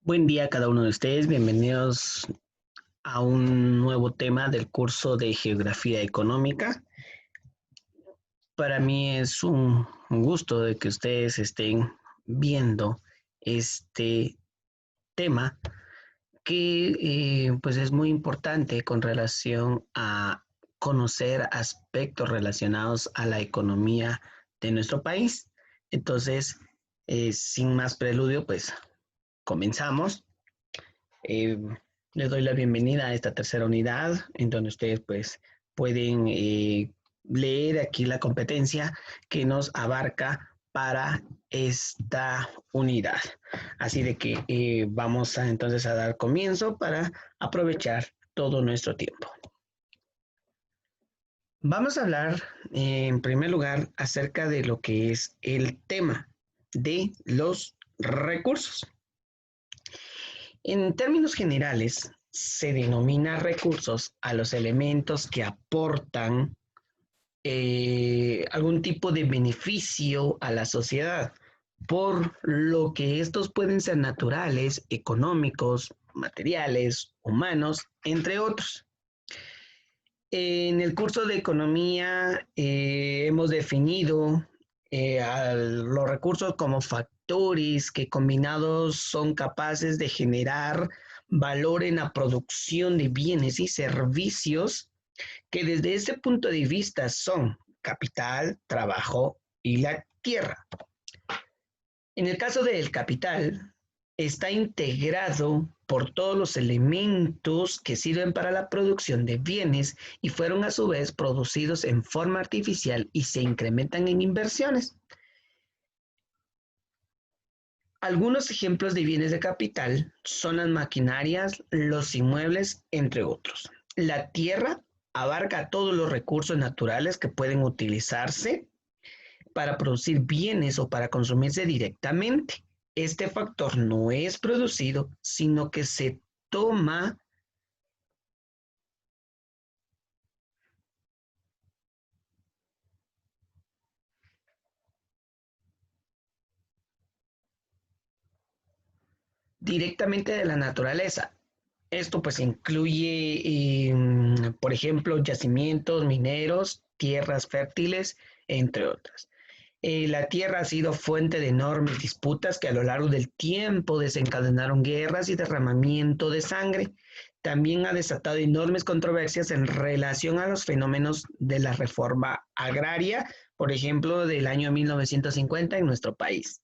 Buen día a cada uno de ustedes, bienvenidos a un nuevo tema del curso de Geografía Económica. Para mí es un gusto de que ustedes estén viendo este tema que pues es muy importante con relación a conocer aspectos relacionados a la economía de nuestro país. Entonces, sin más preludio, pues comenzamos. Eh, Les doy la bienvenida a esta tercera unidad, en donde ustedes pues pueden leer aquí la competencia que nos abarca para esta unidad. Así de que vamos entonces a dar comienzo para aprovechar todo nuestro tiempo. Vamos a hablar en primer lugar acerca de lo que es el tema de los recursos. En términos generales, se denomina recursos a los elementos que aportan algún tipo de beneficio a la sociedad, por lo que estos pueden ser naturales, económicos, materiales, humanos, entre otros. En el curso de economía hemos definido a los recursos como factores que combinados son capaces de generar valor en la producción de bienes y servicios que desde este punto de vista son capital, trabajo y la tierra. En el caso del capital, está integrado por todos los elementos que sirven para la producción de bienes y fueron a su vez producidos en forma artificial y se incrementan en inversiones. Algunos ejemplos de bienes de capital son las maquinarias, los inmuebles, entre otros. La tierra abarca todos los recursos naturales que pueden utilizarse para producir bienes o para consumirse directamente. Este factor no es producido, sino que se toma directamente de la naturaleza. Esto pues incluye, por ejemplo, yacimientos mineros, tierras fértiles, entre otras. La tierra ha sido fuente de enormes disputas que a lo largo del tiempo desencadenaron guerras y derramamiento de sangre. También ha desatado enormes controversias en relación a los fenómenos de la reforma agraria, por ejemplo, del año 1950 en nuestro país.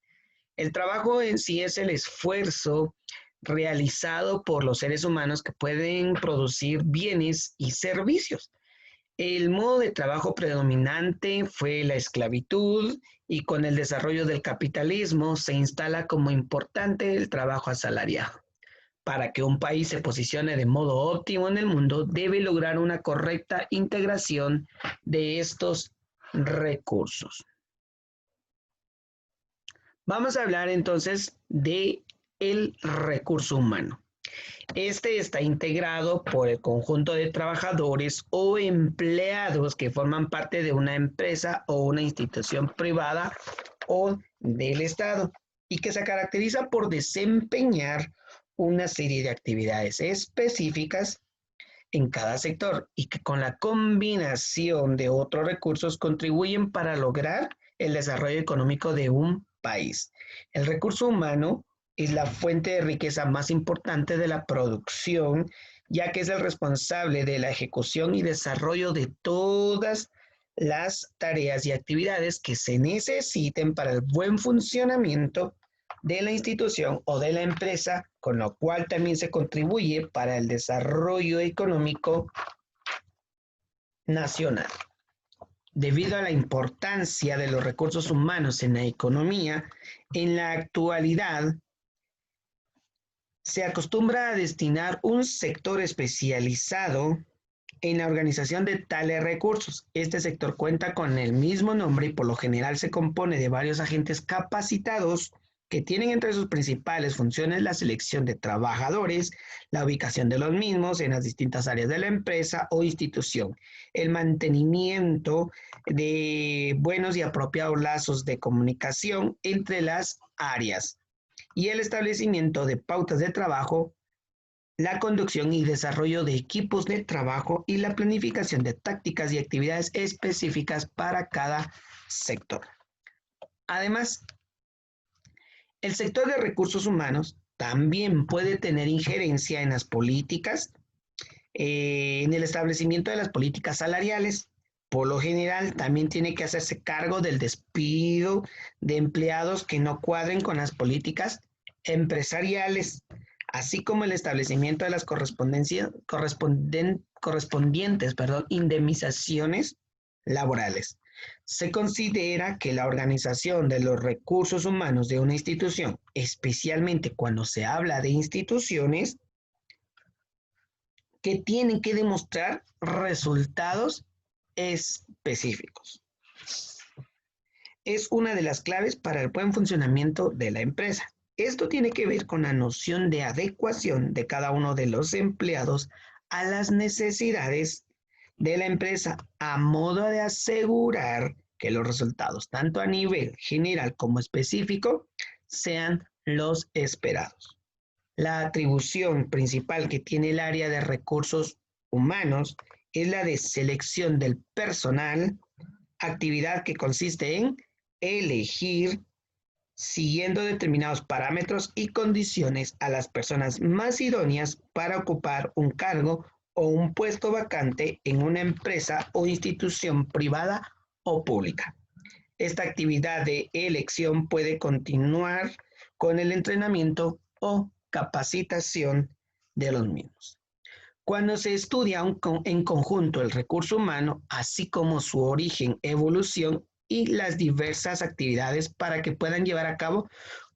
El trabajo en sí es el esfuerzo realizado por los seres humanos que pueden producir bienes y servicios. El modo de trabajo predominante fue la esclavitud y con el desarrollo del capitalismo se instala como importante el trabajo asalariado. Para que un país se posicione de modo óptimo en el mundo, debe lograr una correcta integración de estos recursos. Vamos a hablar entonces de el recurso humano. Este está integrado por el conjunto de trabajadores o empleados que forman parte de una empresa o una institución privada o del Estado y que se caracteriza por desempeñar una serie de actividades específicas en cada sector y que con la combinación de otros recursos contribuyen para lograr el desarrollo económico de un país. El recurso humano es la fuente de riqueza más importante de la producción, ya que es el responsable de la ejecución y desarrollo de todas las tareas y actividades que se necesiten para el buen funcionamiento de la institución o de la empresa, con lo cual también se contribuye para el desarrollo económico nacional. Debido a la importancia de los recursos humanos en la economía, en la actualidad se acostumbra a destinar un sector especializado en la organización de tales recursos. Este sector cuenta con el mismo nombre y por lo general se compone de varios agentes capacitados que tienen entre sus principales funciones la selección de trabajadores, la ubicación de los mismos en las distintas áreas de la empresa o institución, el mantenimiento de buenos y apropiados lazos de comunicación entre las áreas y el establecimiento de pautas de trabajo, la conducción y desarrollo de equipos de trabajo y la planificación de tácticas y actividades específicas para cada sector. Además, el sector de recursos humanos también puede tener injerencia en las políticas, en el establecimiento de las políticas salariales. Por lo general, también tiene que hacerse cargo del despido de empleados que no cuadren con las políticas empresariales, así como el establecimiento de las correspondientes indemnizaciones laborales. Se considera que la organización de los recursos humanos de una institución, especialmente cuando se habla de instituciones que tienen que demostrar resultados específicos, es una de las claves para el buen funcionamiento de la empresa. Esto tiene que ver con la noción de adecuación de cada uno de los empleados a las necesidades de la empresa, a modo de asegurar que los resultados, tanto a nivel general como específico, sean los esperados. La atribución principal que tiene el área de recursos humanos es la de selección del personal, actividad que consiste en elegir, siguiendo determinados parámetros y condiciones, a las personas más idóneas para ocupar un cargo o un puesto vacante en una empresa o institución privada o pública. Esta actividad de elección puede continuar con el entrenamiento o capacitación de los mismos. Cuando se estudia en conjunto el recurso humano, así como su origen, evolución y las diversas actividades para que puedan llevar a cabo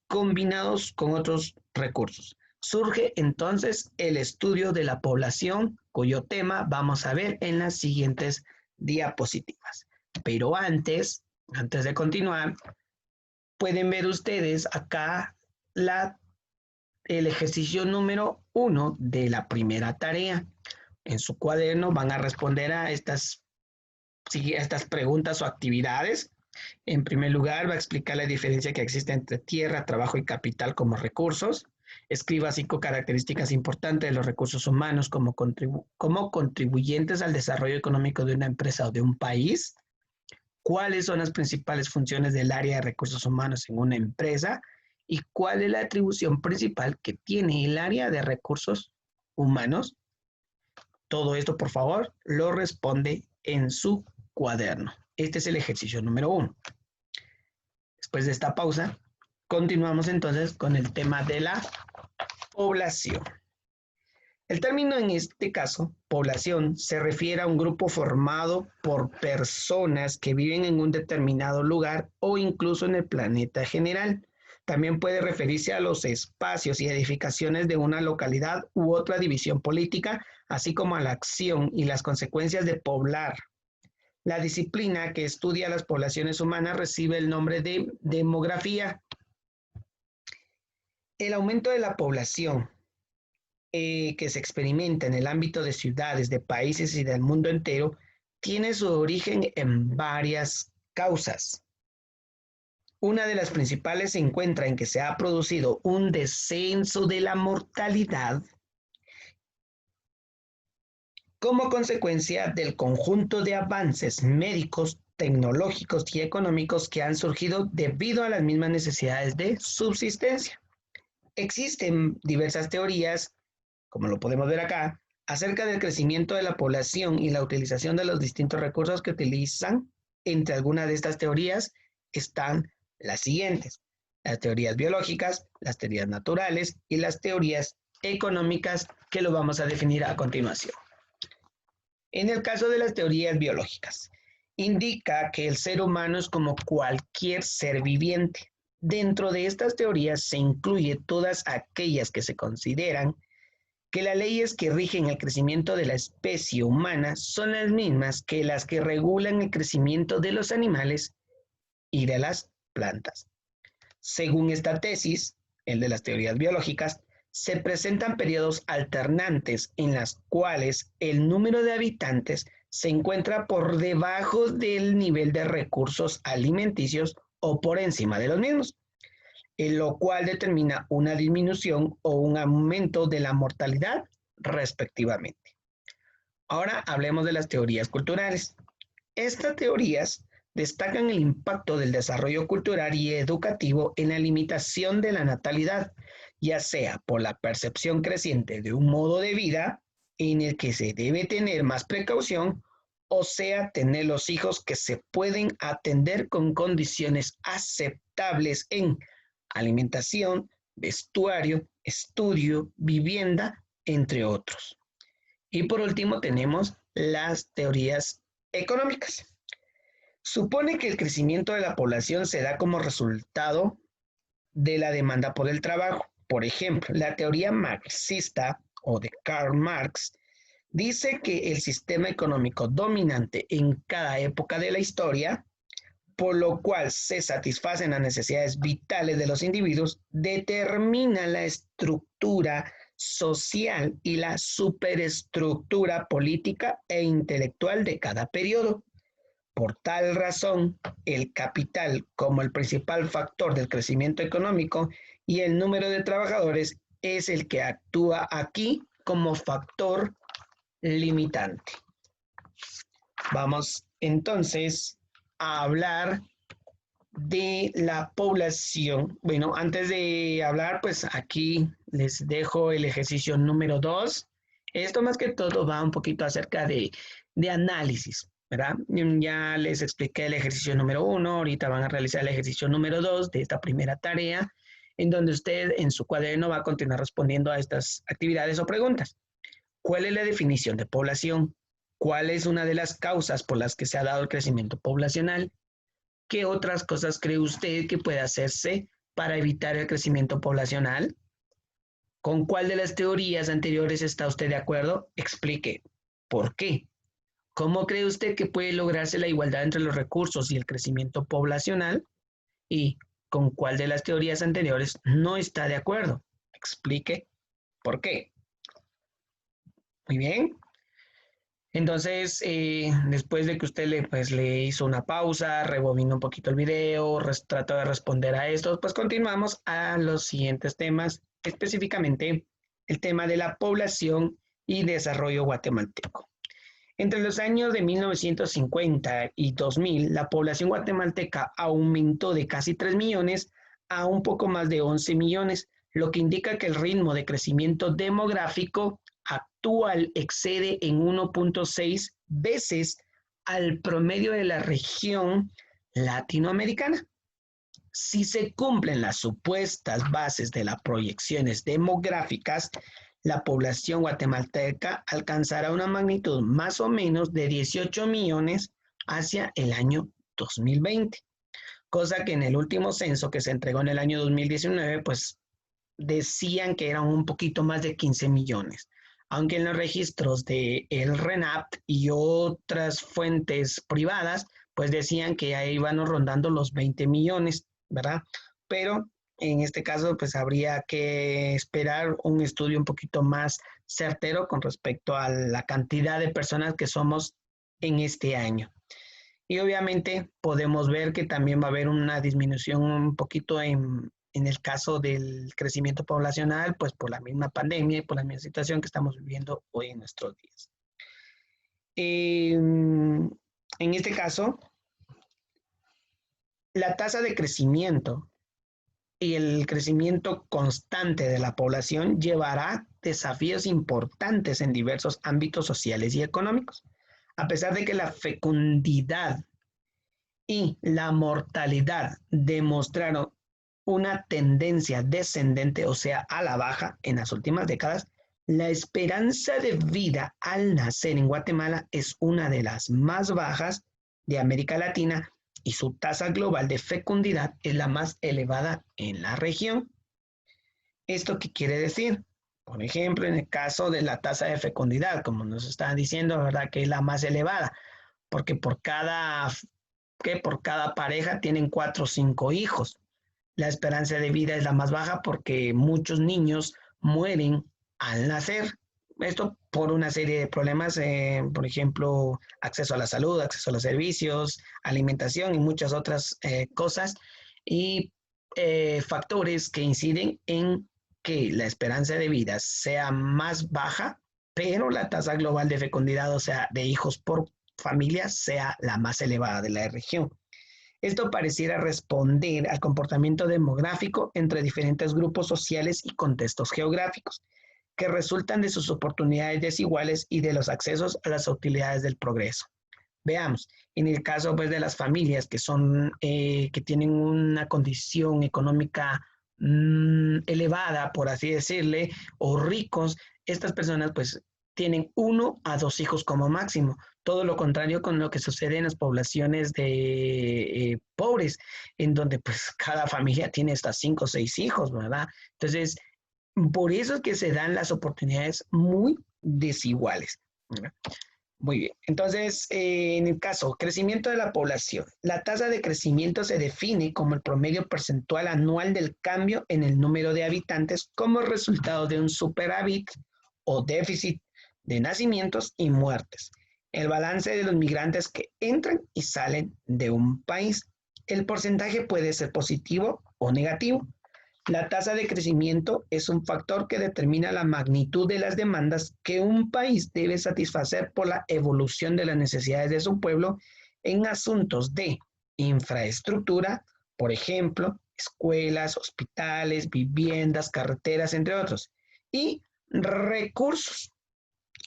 combinados con otros recursos, surge entonces el estudio de la población, cuyo tema vamos a ver en las siguientes diapositivas. Pero antes de continuar, pueden ver ustedes acá el ejercicio número 1 de la primera tarea. En su cuaderno van a responder a estas preguntas o actividades. En primer lugar, va a explicar la diferencia que existe entre tierra, trabajo y capital como recursos. Escriba 5 características importantes de los recursos humanos como contribuyentes al desarrollo económico de una empresa o de un país. ¿Cuáles son las principales funciones del área de recursos humanos en una empresa? ¿Y cuál es la atribución principal que tiene el área de recursos humanos? Todo esto, por favor, lo responde en su cuaderno. Este es el ejercicio número 1. Después de esta pausa, continuamos entonces con el tema de la población. El término en este caso, población, se refiere a un grupo formado por personas que viven en un determinado lugar o incluso en el planeta general. También puede referirse a los espacios y edificaciones de una localidad u otra división política, así como a la acción y las consecuencias de poblar. La disciplina que estudia las poblaciones humanas recibe el nombre de demografía. El aumento de la población que se experimenta en el ámbito de ciudades, de países y del mundo entero, tiene su origen en varias causas. Una de las principales se encuentra en que se ha producido un descenso de la mortalidad como consecuencia del conjunto de avances médicos, tecnológicos y económicos que han surgido debido a las mismas necesidades de subsistencia. Existen diversas teorías, como lo podemos ver acá, acerca del crecimiento de la población y la utilización de los distintos recursos que utilizan. Entre algunas de estas teorías están las siguientes: las teorías biológicas, las teorías naturales y las teorías económicas, que lo vamos a definir a continuación. En el caso de las teorías biológicas, indica que el ser humano es como cualquier ser viviente. Dentro de estas teorías se incluye todas aquellas que se consideran que las leyes que rigen el crecimiento de la especie humana son las mismas que las que regulan el crecimiento de los animales y de las plantas. Según esta tesis, el de las teorías biológicas, se presentan periodos alternantes en las cuales el número de habitantes se encuentra por debajo del nivel de recursos alimenticios o por encima de los mismos. lo cual determina una disminución o un aumento de la mortalidad respectivamente. Ahora hablemos de las teorías culturales. Estas teorías destacan el impacto del desarrollo cultural y educativo en la limitación de la natalidad, ya sea por la percepción creciente de un modo de vida en el que se debe tener más precaución, o sea, tener los hijos que se pueden atender con condiciones aceptables en alimentación, vestuario, estudio, vivienda, entre otros. Y por último tenemos las teorías económicas. Supone que el crecimiento de la población se da como resultado de la demanda por el trabajo. Por ejemplo, la teoría marxista o de Karl Marx dice que el sistema económico dominante en cada época de la historia, por lo cual se satisfacen las necesidades vitales de los individuos, determina la estructura social y la superestructura política e intelectual de cada periodo. Por tal razón, el capital como el principal factor del crecimiento económico y el número de trabajadores es el que actúa aquí como factor limitante. Vamos entonces a hablar de la población. Bueno, antes de hablar, pues aquí les dejo el ejercicio número 2. Esto más que todo va un poquito acerca de análisis, ¿verdad? Ya les expliqué el ejercicio número 1, ahorita van a realizar el ejercicio número 2 de esta primera tarea, en donde usted en su cuaderno va a continuar respondiendo a estas actividades o preguntas. ¿Cuál es la definición de población? ¿Cuál es una de las causas por las que se ha dado el crecimiento poblacional? ¿Qué otras cosas cree usted que puede hacerse para evitar el crecimiento poblacional? ¿Con cuál de las teorías anteriores está usted de acuerdo? Explique. ¿Por qué? ¿Cómo cree usted que puede lograrse la igualdad entre los recursos y el crecimiento poblacional? ¿Y con cuál de las teorías anteriores no está de acuerdo? Explique. ¿Por qué? Muy bien. Entonces, después de que usted le hizo una pausa, rebobinó un poquito el video, trató de responder a esto, pues continuamos a los siguientes temas, específicamente el tema de la población y desarrollo guatemalteco. Entre los años de 1950 y 2000, la población guatemalteca aumentó de casi 3 millones a un poco más de 11 millones, lo que indica que el ritmo de crecimiento demográfico actual excede en 1.6 veces al promedio de la región latinoamericana. Si se cumplen las supuestas bases de las proyecciones demográficas, la población guatemalteca alcanzará una magnitud más o menos de 18 millones hacia el año 2020, cosa que en el último censo que se entregó en el año 2019, pues decían que eran un poquito más de 15 millones, aunque en los registros de el RENAP y otras fuentes privadas, pues decían que ahí iban rondando los 20 millones, ¿verdad? Pero en este caso, pues habría que esperar un estudio un poquito más certero con respecto a la cantidad de personas que somos en este año. Y obviamente podemos ver que también va a haber una disminución un poquito en el caso del crecimiento poblacional, pues por la misma pandemia y por la misma situación que estamos viviendo hoy en nuestros días. En este caso, la tasa de crecimiento y el crecimiento constante de la población llevará desafíos importantes en diversos ámbitos sociales y económicos. A pesar de que la fecundidad y la mortalidad demostraron una tendencia descendente, o sea, a la baja en las últimas décadas, la esperanza de vida al nacer en Guatemala es una de las más bajas de América Latina y su tasa global de fecundidad es la más elevada en la región. ¿Esto qué quiere decir? Por ejemplo, en el caso de la tasa de fecundidad, como nos están diciendo, ¿verdad? Que es la más elevada, porque por cada pareja tienen 4 o 5 hijos. La esperanza de vida es la más baja porque muchos niños mueren al nacer. Esto por una serie de problemas, por ejemplo, acceso a la salud, acceso a los servicios, alimentación y muchas otras cosas. Y factores que inciden en que la esperanza de vida sea más baja, pero la tasa global de fecundidad, o sea, de hijos por familia, sea la más elevada de la región. Esto pareciera responder al comportamiento demográfico entre diferentes grupos sociales y contextos geográficos, que resultan de sus oportunidades desiguales y de los accesos a las utilidades del progreso. Veamos, en el caso pues, de las familias que tienen una condición económica elevada, por así decirle, o ricos, estas personas pues tienen 1 a 2 hijos como máximo. Todo lo contrario con lo que sucede en las poblaciones de pobres, en donde pues cada familia tiene hasta 5 o 6 hijos, ¿verdad? Entonces, por eso es que se dan las oportunidades muy desiguales, ¿verdad? Muy bien. Entonces, en el caso, crecimiento de la población. La tasa de crecimiento se define como el promedio percentual anual del cambio en el número de habitantes como resultado de un superávit o déficit de nacimientos y muertes. El balance de los migrantes que entran y salen de un país. El porcentaje puede ser positivo o negativo. La tasa de crecimiento es un factor que determina la magnitud de las demandas que un país debe satisfacer por la evolución de las necesidades de su pueblo en asuntos de infraestructura, por ejemplo, escuelas, hospitales, viviendas, carreteras, entre otros, y recursos,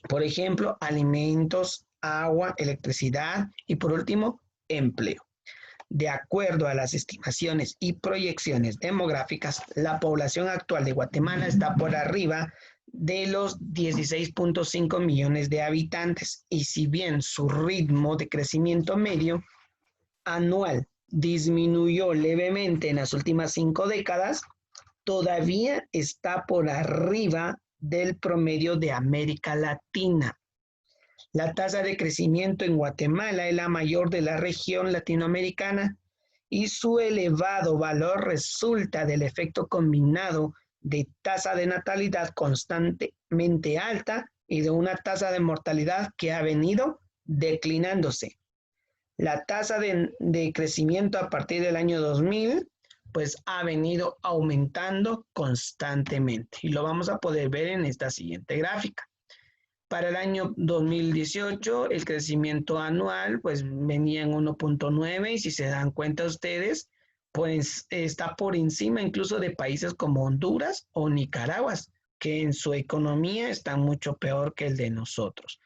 por ejemplo, alimentos, agua, electricidad y por último, empleo. De acuerdo a las estimaciones y proyecciones demográficas, la población actual de Guatemala está por arriba de los 16.5 millones de habitantes y si bien su ritmo de crecimiento medio anual disminuyó levemente en las últimas 5 décadas, todavía está por arriba del promedio de América Latina. La tasa de crecimiento en Guatemala es la mayor de la región latinoamericana y su elevado valor resulta del efecto combinado de tasa de natalidad constantemente alta y de una tasa de mortalidad que ha venido declinándose. La tasa de crecimiento a partir del año 2000 pues ha venido aumentando constantemente y lo vamos a poder ver en esta siguiente gráfica. Para el año 2018, el crecimiento anual pues venía en 1.9 y si se dan cuenta ustedes, pues está por encima incluso de países como Honduras o Nicaragua, que en su economía están mucho peor que el de nosotros.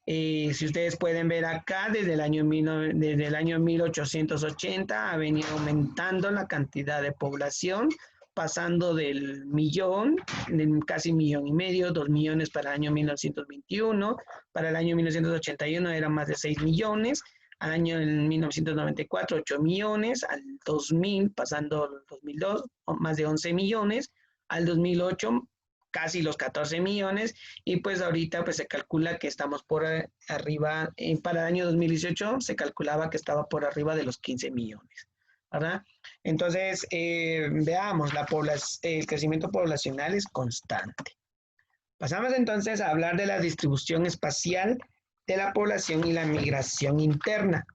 Si ustedes pueden ver acá, desde el año 1880 ha venido aumentando la cantidad de población, pasando del millón, casi 1,5 millones, 2 millones para el año 1921, para el año 1981 era más de 6 millones, al año 1994 8 millones, al 2000, pasando al 2002, más de 11 millones, al 2008 casi los 14 millones y pues ahorita pues se calcula que estamos por arriba, para el año 2018 se calculaba que estaba por arriba de los 15 millones, ¿verdad? Entonces, veamos, el crecimiento poblacional es constante. Pasamos entonces a hablar de la distribución espacial de la población y la migración interna.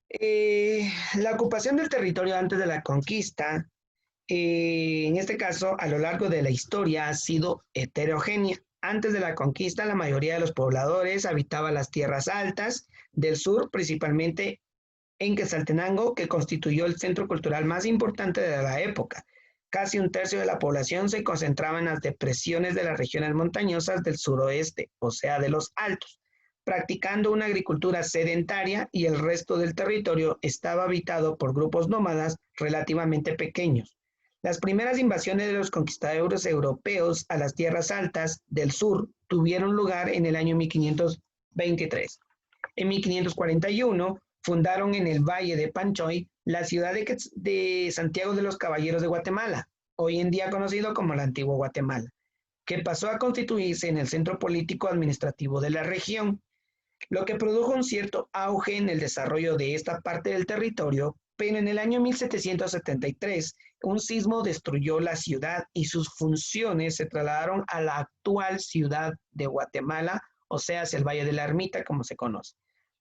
La ocupación del territorio antes de la conquista, en este caso, a lo largo de la historia ha sido heterogénea. Antes de la conquista, la mayoría de los pobladores habitaban las tierras altas del sur, principalmente en Quetzaltenango, que constituyó el centro cultural más importante de la época. Casi un tercio de la población se concentraba en las depresiones de las regiones montañosas del suroeste, o sea, de los altos, practicando una agricultura sedentaria y el resto del territorio estaba habitado por grupos nómadas relativamente pequeños. Las primeras invasiones de los conquistadores europeos a las tierras altas del sur tuvieron lugar en el año 1523. En 1541 fundaron en el Valle de Panchoy la ciudad de Santiago de los Caballeros de Guatemala, hoy en día conocido como la antigua Guatemala, que pasó a constituirse en el centro político administrativo de la región, lo que produjo un cierto auge en el desarrollo de esta parte del territorio, pero en el año 1773 un sismo destruyó la ciudad y sus funciones se trasladaron a la actual ciudad de Guatemala, o sea, hacia el Valle de la Ermita, como se conoce.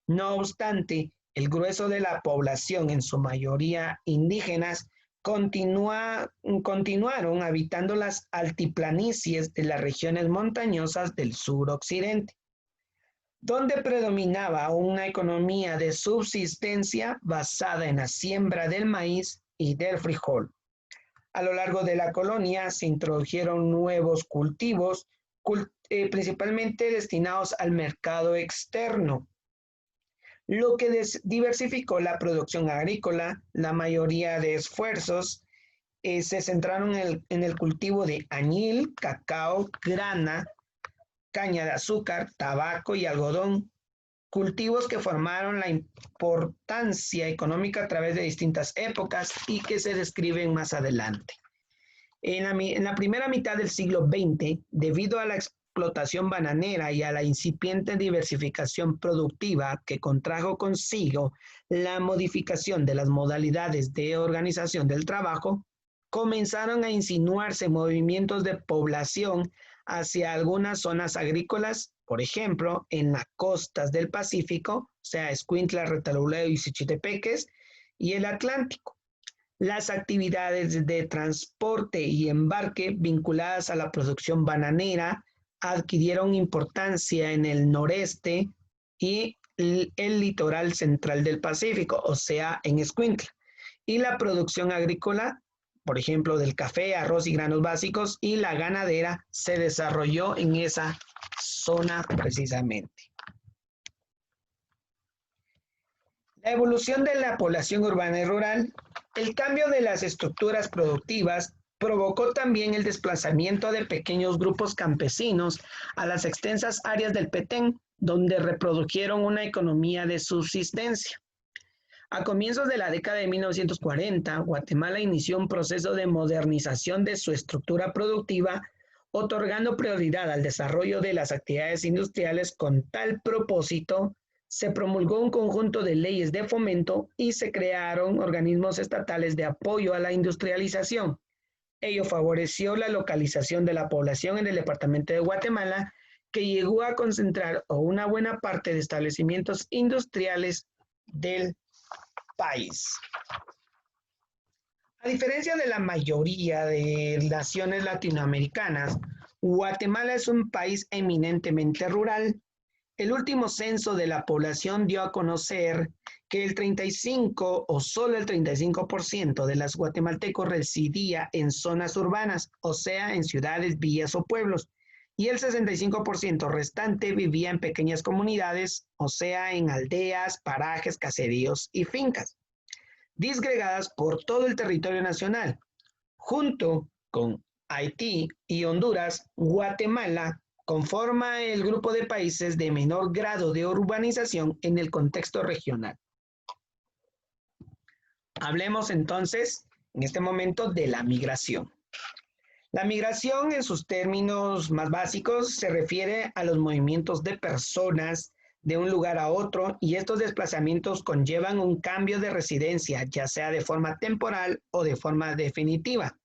No obstante, el grueso de la población, en su mayoría indígenas, continuaron habitando las altiplanicies de las regiones montañosas del suroccidente, donde predominaba una economía de subsistencia basada en la siembra del maíz y del frijol. A lo largo de la colonia se introdujeron nuevos cultivos, principalmente destinados al mercado externo, lo que diversificó la producción agrícola. La mayoría de esfuerzos se centraron en el cultivo de añil, cacao, grana, caña de azúcar, tabaco y algodón, cultivos que formaron la importancia económica a través de distintas épocas y que se describen más adelante. En la primera mitad del siglo XX, debido a la explotación bananera y a la incipiente diversificación productiva que contrajo consigo la modificación de las modalidades de organización del trabajo, comenzaron a insinuarse movimientos de población hacia algunas zonas agrícolas, por ejemplo, en las costas del Pacífico, o sea, Escuintla, Retalhuleu y Sichitepeques, y el Atlántico. Las actividades de transporte y embarque vinculadas a la producción bananera adquirieron importancia en el noreste y el litoral central del Pacífico, o sea, en Escuintla. Y la producción agrícola, por ejemplo, del café, arroz y granos básicos, y la ganadera se desarrolló en esa zona precisamente. La evolución de la población urbana y rural. El cambio de las estructuras productivas provocó también el desplazamiento de pequeños grupos campesinos a las extensas áreas del Petén, donde reprodujeron una economía de subsistencia. A comienzos de la década de 1940, Guatemala inició un proceso de modernización de su estructura productiva, otorgando prioridad al desarrollo de las actividades industriales. Con tal propósito, se promulgó un conjunto de leyes de fomento y se crearon organismos estatales de apoyo a la industrialización. Ello favoreció la localización de la población en el departamento de Guatemala, que llegó a concentrar una buena parte de establecimientos industriales del país. A diferencia de la mayoría de naciones latinoamericanas, Guatemala es un país eminentemente rural. El último censo de la población dio a conocer que el 35 o solo el 35% de los guatemaltecos residía en zonas urbanas, o sea, en ciudades, villas o pueblos, y el 65% restante vivía en pequeñas comunidades, o sea, en aldeas, parajes, caseríos y fincas, disgregadas por todo el territorio nacional. Junto con Haití y Honduras, Guatemala conforma el grupo de países de menor grado de urbanización en el contexto regional. Hablemos entonces, en este momento, de la migración. La migración, en sus términos más básicos, se refiere a los movimientos de personas de un lugar a otro, y estos desplazamientos conllevan un cambio de residencia, ya sea de forma temporal o de forma definitiva.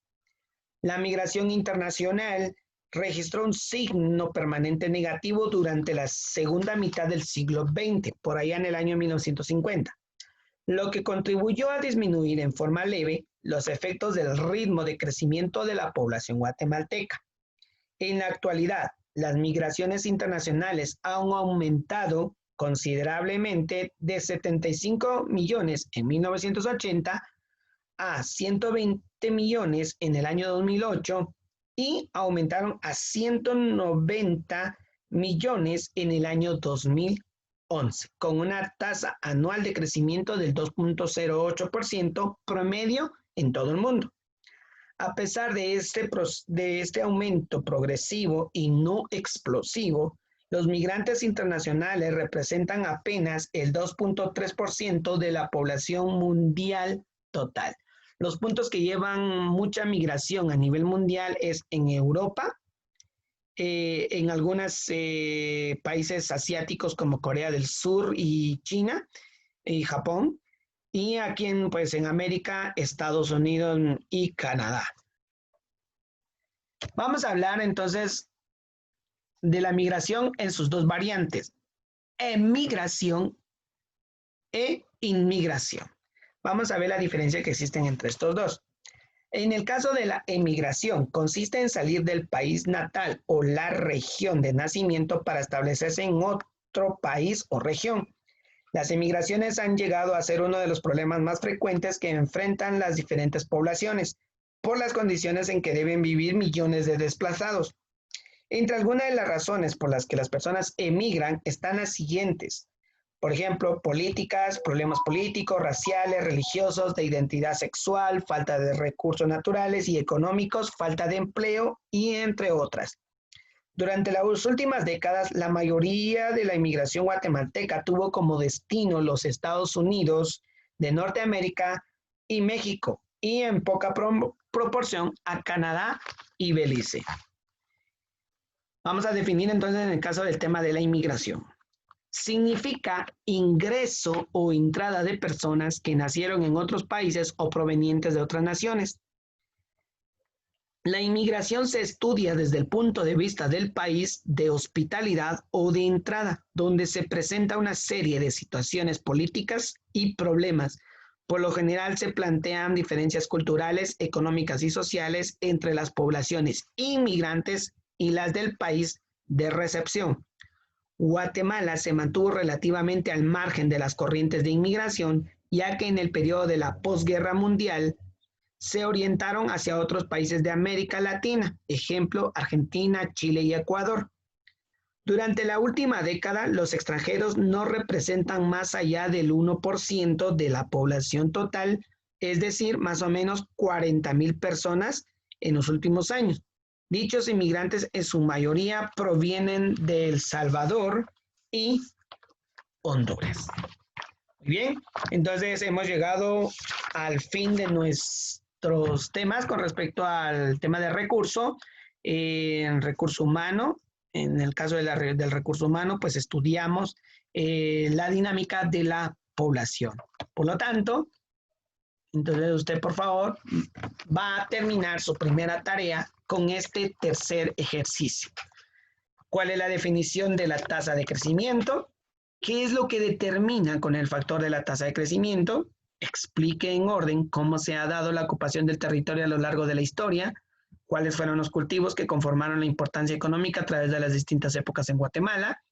La migración internacional registró un signo permanente negativo durante la segunda mitad del siglo XX, por allá en el año 1950, lo que contribuyó a disminuir en forma leve los efectos del ritmo de crecimiento de la población guatemalteca. En la actualidad, las migraciones internacionales han aumentado considerablemente de 75 millones en 1980 a 120 millones en el año 2008 y aumentaron a 190 millones en el año 2011, con una tasa anual de crecimiento del 2.08% promedio en todo el mundo. A pesar de este aumento progresivo y no explosivo, los migrantes internacionales representan apenas el 2.3% de la población mundial total. Los puntos que llevan mucha migración a nivel mundial es en Europa, en algunos países asiáticos como Corea del Sur y China y Japón, y aquí en América, Estados Unidos y Canadá. Vamos a hablar entonces de la migración en sus dos variantes, emigración e inmigración. Vamos a ver la diferencia que existen entre estos dos. En el caso de la emigración, consiste en salir del país natal o la región de nacimiento para establecerse en otro país o región. Las emigraciones han llegado a ser uno de los problemas más frecuentes que enfrentan las diferentes poblaciones por las condiciones en que deben vivir millones de desplazados. Entre algunas de las razones por las que las personas emigran están las siguientes. Por ejemplo, políticas, problemas políticos, raciales, religiosos, de identidad sexual, falta de recursos naturales y económicos, falta de empleo y entre otras. Durante las últimas décadas, la mayoría de la inmigración guatemalteca tuvo como destino los Estados Unidos de Norteamérica y México, y en poca proporción a Canadá y Belice. Vamos a definir entonces en el caso del tema de la inmigración. Significa ingreso o entrada de personas que nacieron en otros países o provenientes de otras naciones. La inmigración se estudia desde el punto de vista del país de hospitalidad o de entrada, donde se presenta una serie de situaciones políticas y problemas. Por lo general se plantean diferencias culturales, económicas y sociales entre las poblaciones inmigrantes y las del país de recepción. Guatemala se mantuvo relativamente al margen de las corrientes de inmigración, ya que en el periodo de la posguerra mundial se orientaron hacia otros países de América Latina, ejemplo, Argentina, Chile y Ecuador. Durante la última década, los extranjeros no representan más allá del 1% de la población total, es decir, más o menos 40,000 personas en los últimos años. Dichos inmigrantes en su mayoría provienen de El Salvador y Honduras. Muy bien, entonces hemos llegado al fin de nuestros temas con respecto al tema de recurso. Recurso humano, en el caso del recurso humano, pues estudiamos la dinámica de la población. Por lo tanto, entonces usted, por favor, va a terminar su primera tarea con este tercer ejercicio. ¿Cuál es la definición de la tasa de crecimiento? ¿Qué es lo que determina con el factor de la tasa de crecimiento? Explique en orden cómo se ha dado la ocupación del territorio a lo largo de la historia, cuáles fueron los cultivos que conformaron la importancia económica a través de las distintas épocas en Guatemala.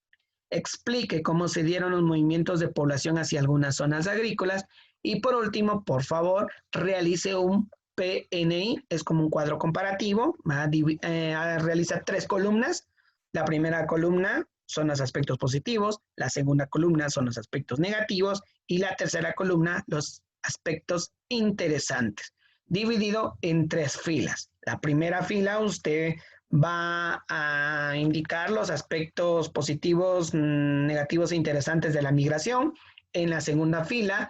Explique cómo se dieron los movimientos de población hacia algunas zonas agrícolas. Y por último, por favor, realice un PNI, es como un cuadro comparativo, realiza 3 columnas. La primera columna son los aspectos positivos, la segunda columna son los aspectos negativos y la tercera columna los aspectos interesantes, dividido en 3 filas. La primera fila usted va a indicar los aspectos positivos, negativos e interesantes de la migración. En la segunda fila,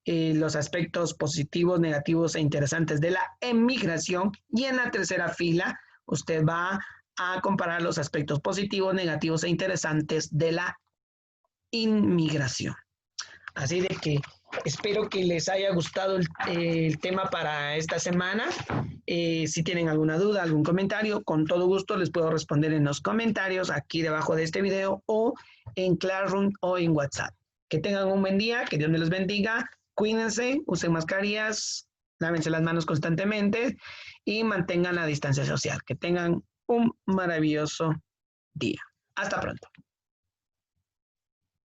los aspectos positivos, negativos e interesantes de la emigración. Y en la tercera fila, usted va a comparar los aspectos positivos, negativos e interesantes de la inmigración. Así de que espero que les haya gustado el tema para esta semana. Si tienen alguna duda, algún comentario, con todo gusto les puedo responder en los comentarios aquí debajo de este video o en Classroom o en WhatsApp. Que tengan un buen día, que Dios me los bendiga, cuídense, usen mascarillas, lávense las manos constantemente y mantengan la distancia social. Que tengan un maravilloso día. Hasta pronto.